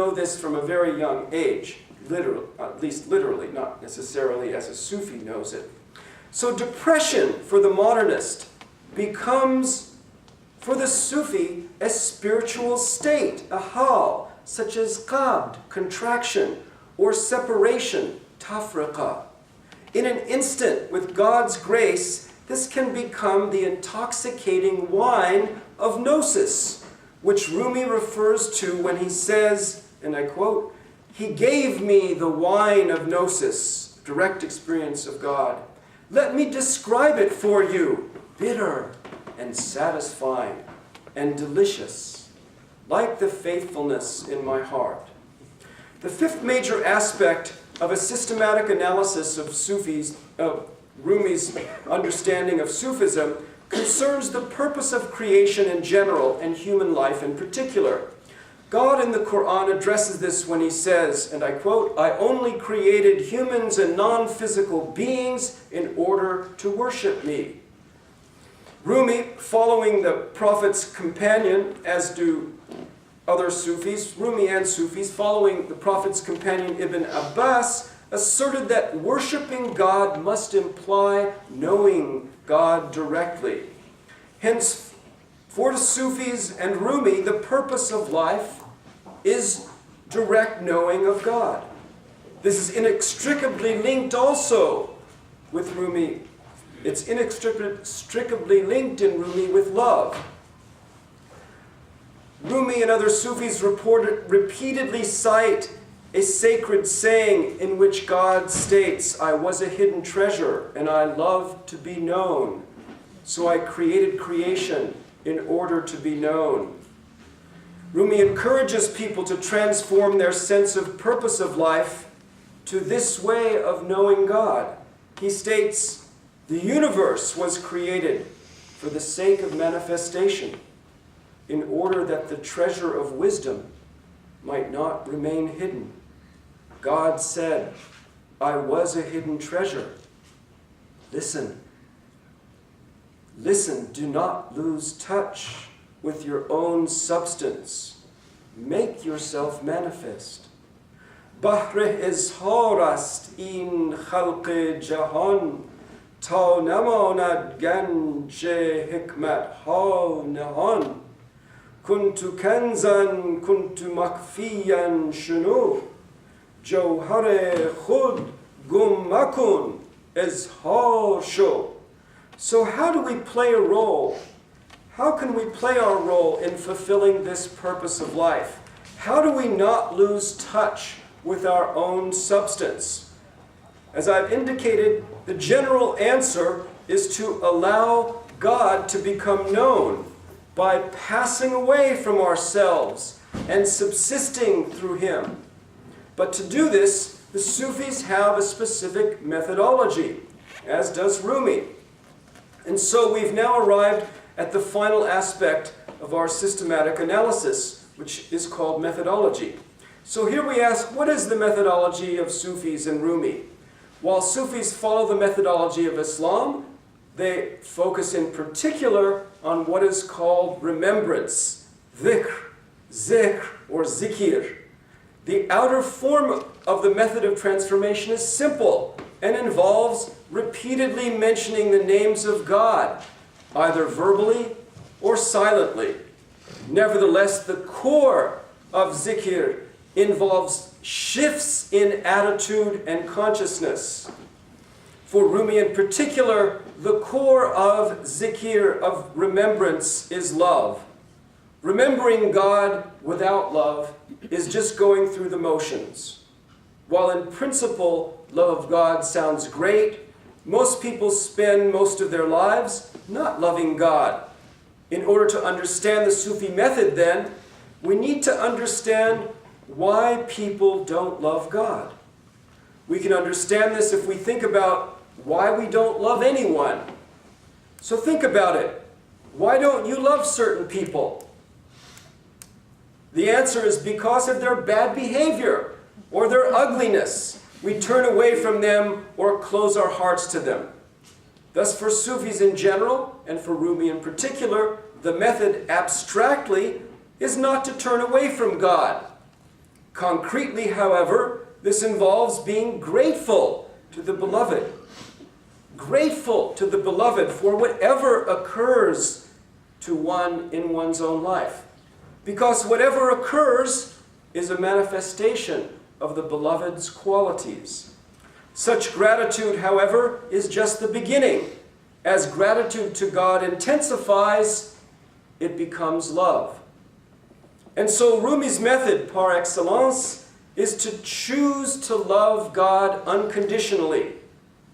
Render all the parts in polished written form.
know this from a very young age, literally, at least literally, not necessarily as a Sufi knows it. So depression for the modernist becomes, for the Sufi, a spiritual state, a hal, such as qabd, contraction, or separation, tafriqa. In an instant, with God's grace, this can become the intoxicating wine of gnosis, which Rumi refers to when he says, and I quote, "He gave me the wine of gnosis," direct experience of God. "Let me describe it for you, bitter and satisfying and delicious, like the faithfulness in my heart." The fifth major aspect of a systematic analysis of Rumi's understanding of Sufism concerns the purpose of creation in general and human life in particular. God in the Quran addresses this when he says, and I quote, "I only created humans and non-physical beings in order to worship me." Rumi, following the Prophet's companion, as do other Sufis, Rumi and Sufis, following the Prophet's companion Ibn Abbas, asserted that worshiping God must imply knowing God directly. Hence, for the Sufis and Rumi, the purpose of life is direct knowing of God. This is inextricably linked also with Rumi. It's inextricably linked in Rumi with love. Rumi and other Sufis repeatedly cite a sacred saying in which God states, "I was a hidden treasure and I love to be known. So I created creation in order to be known." Rumi encourages people to transform their sense of purpose of life to this way of knowing God. He states, "The universe was created for the sake of manifestation, in order that the treasure of wisdom might not remain hidden. God said, 'I was a hidden treasure.' Listen. Listen, do not lose touch with your own substance. Make yourself manifest. Bahr izhar ast in khalq jahan, ta namanad ganj hikmat ha nahan. Kuntu kanzan, kuntu makfiyan shunu. Jawhar khud gum makun izhar sho." So how do we play a role? How can we play our role in fulfilling this purpose of life? How do we not lose touch with our own substance? As I've indicated, the general answer is to allow God to become known by passing away from ourselves and subsisting through Him. But to do this, the Sufis have a specific methodology, as does Rumi. And so we've now arrived at the final aspect of our systematic analysis, which is called methodology. So here we ask, what is the methodology of Sufis and Rumi? While Sufis follow the methodology of Islam, they focus in particular on what is called remembrance, dhikr, zikr, or zikir. The outer form of the method of transformation is simple and involves repeatedly mentioning the names of God, either verbally or silently. Nevertheless, the core of zikir involves shifts in attitude and consciousness. For Rumi in particular, the core of zikir, of remembrance, is love. Remembering God without love is just going through the motions. While in principle, love of God sounds great, most people spend most of their lives not loving God. In order to understand the Sufi method, then, we need to understand why people don't love God. We can understand this if we think about why we don't love anyone. So think about it. Why don't you love certain people? The answer is because of their bad behavior or their ugliness. We turn away from them or close our hearts to them. Thus, for Sufis in general, and for Rumi in particular, the method abstractly is not to turn away from God. Concretely, however, this involves being grateful to the beloved. Grateful to the beloved for whatever occurs to one in one's own life. Because whatever occurs is a manifestation of the beloved's qualities. Such gratitude, however, is just the beginning. As gratitude to God intensifies, it becomes love. And so Rumi's method, par excellence, is to choose to love God unconditionally,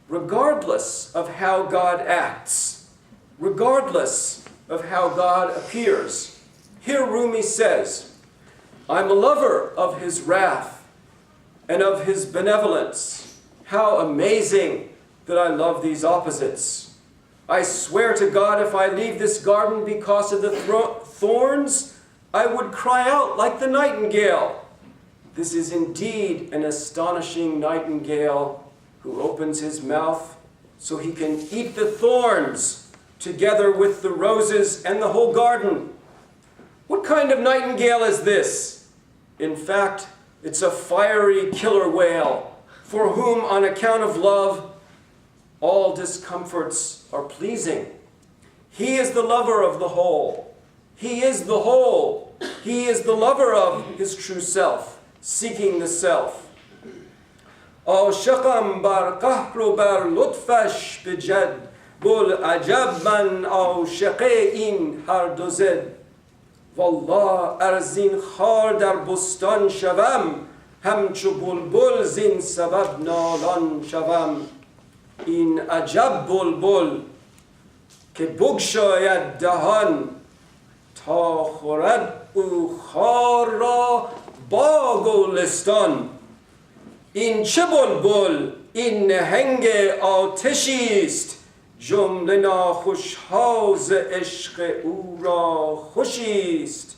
regardless of how God acts, regardless of how God appears. Here Rumi says, I'm a lover of his wrath and of his benevolence. How amazing that I love these opposites. I swear to God, if I leave this garden because of the thorns, I would cry out like the nightingale. This is indeed an astonishing nightingale who opens his mouth so he can eat the thorns together with the roses and the whole garden. What kind of nightingale is this? In fact, it's a fiery killer whale for whom, on account of love, all discomforts are pleasing. He is the lover of the whole. He is the whole. He is the lover of his true self, seeking the self. عاشقم بر قهر و بر لطفش بجد بل عجب من عاشق این هر دو زد والله ارزین خار در بستان شوم همچو بلبل زین سبب نالان شوم این عجب بلبل که بگشاید دهان تا خورد او خار را با گلستان این چه بلبل این نهنگ آتشی است جمله ناخوش‌ها ز عشق او را خوشی است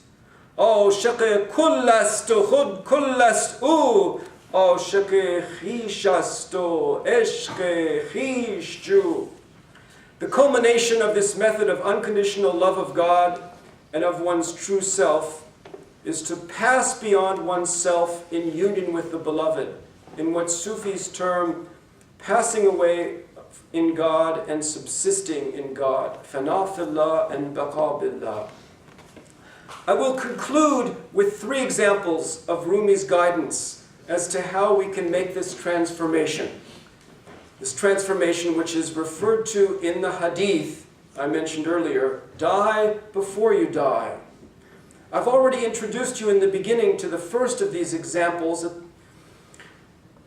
عاشق کل است و خود کل است او عاشق خویش است و عشق خویش جو. The culmination of this method of unconditional love of God and of one's true self is to pass beyond oneself in union with the beloved, in what Sufis term passing away in God and subsisting in God, fana fillah and baqa billah. I will conclude with 3 examples of Rumi's guidance as to how we can make this transformation. This transformation which is referred to in the hadith I mentioned earlier, die before you die. I've already introduced you in the beginning to the first of these examples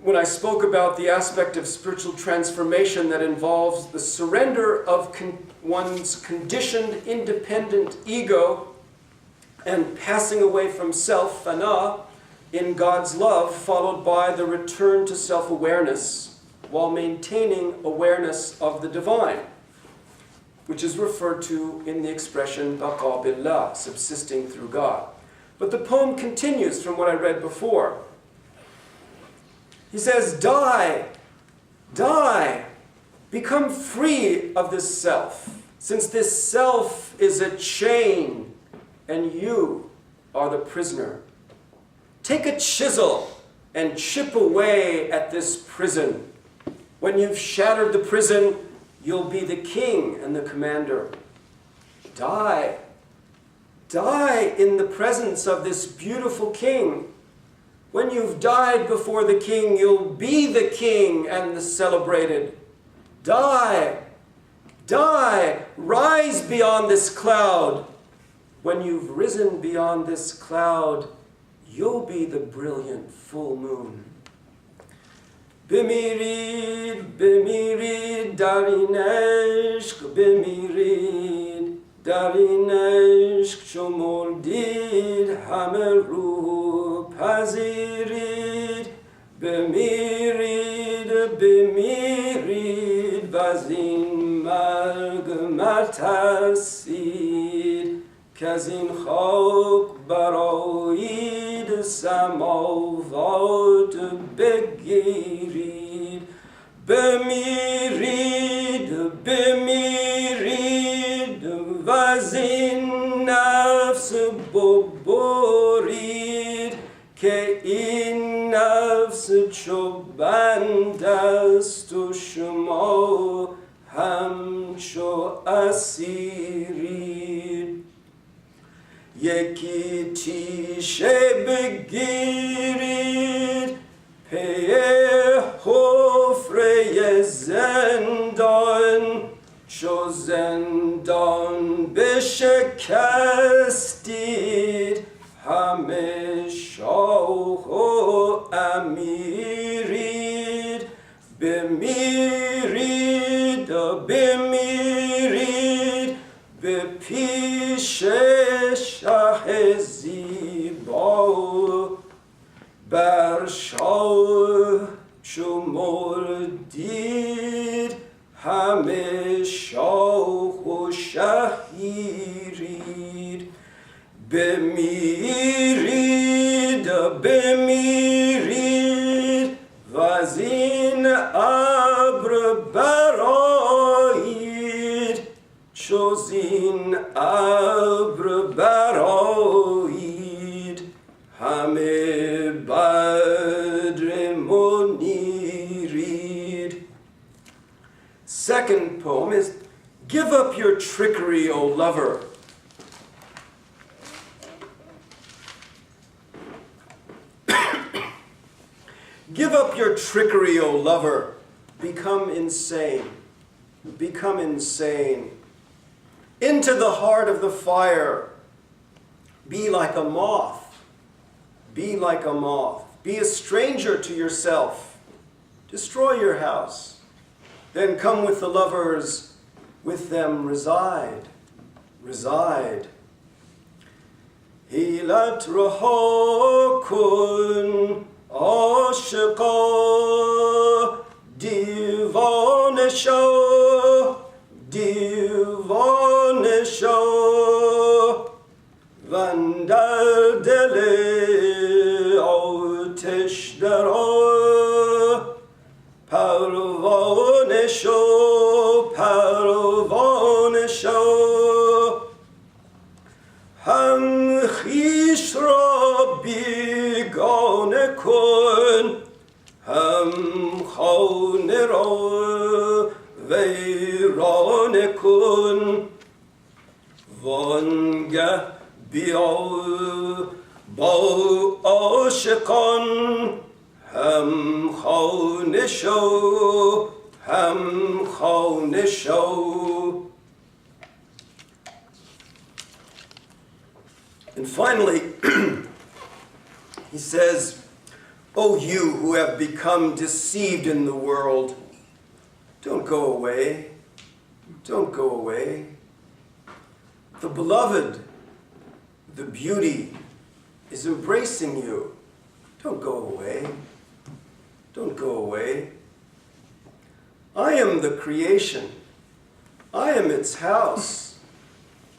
when I spoke about the aspect of spiritual transformation that involves the surrender of one's conditioned, independent ego and passing away from self, fana, in God's love, followed by the return to self-awareness while maintaining awareness of the divine, which is referred to in the expression baqa billah, subsisting through God. But the poem continues from what I read before. He says, die, die, become free of this self, since this self is a chain and you are the prisoner. Take a chisel and chip away at this prison. When you've shattered the prison, you'll be the king and the commander. Die. Die in the presence of this beautiful king. When you've died before the king, you'll be the king and the celebrated. Die. Die. Rise beyond this cloud. When you've risen beyond this cloud, you'll be the brilliant full moon. بمیرید بمیرید در این عشق بمیرید در این عشق چو مردید همه رو پذیرید بمیرید بمیرید و از این مرگ مترسید که از این خاک برآیید سماوات بگیرید بمیرید بمیرید و از این نفس ببرید که این نفس چو بند است و شما همچو اسیرید. یکی تیشه بگیرید پی حفره زندان، چو زندان بشکستید همه شاه و امیرید. بمیرید و بمیرید به پیش شه زیبا، بر شاه چو مردید همه شاه و شهیرید. بمیرید و بمیرید و از این ابر برآیید، چو زین ابر برآیید همه بدر منیرید. Second poem is, give up your trickery, O lover. Give up your trickery, O lover. Become insane. Become insane. Into the heart of the fire. Be like a moth. Be like a moth. Be a stranger to yourself. Destroy your house. Then come with the lovers. With them reside. Reside. Hilat raha kun عاشقا دیوانه شو دیوانه شو وندر دل آتش درآ پروانه شو پروانه شو هم خویش را بیگانه کن هم خانه را ویرانه کن وانگه بیا با عاشقان هم خانه شو هم خانه شو. And finally, he says, O you who have become deceived in the world, don't go away. Don't go away. The beloved, the beauty, is embracing you. Don't go away. Don't go away. I am the creation. I am its house.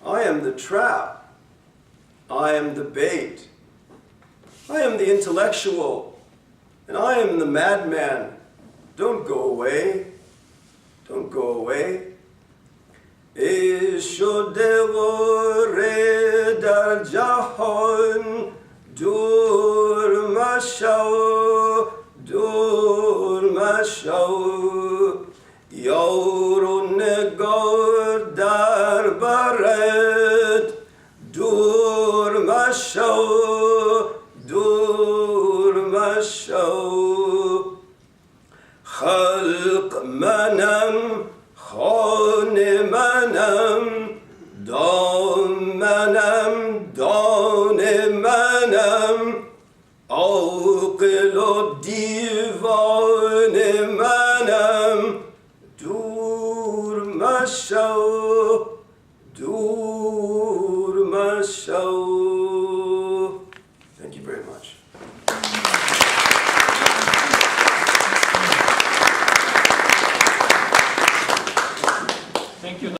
I am the trap. I am the bait. I am the intellectual, and I am the madman. Don't go away. Don't go away. شده وره در جهان دور مشو دور مشو یار و نگار در برد دور مشو دور مشو خلق منم خانه منم دام منم دانه منم عاقل و دیوانه منم دور مشو دور مشو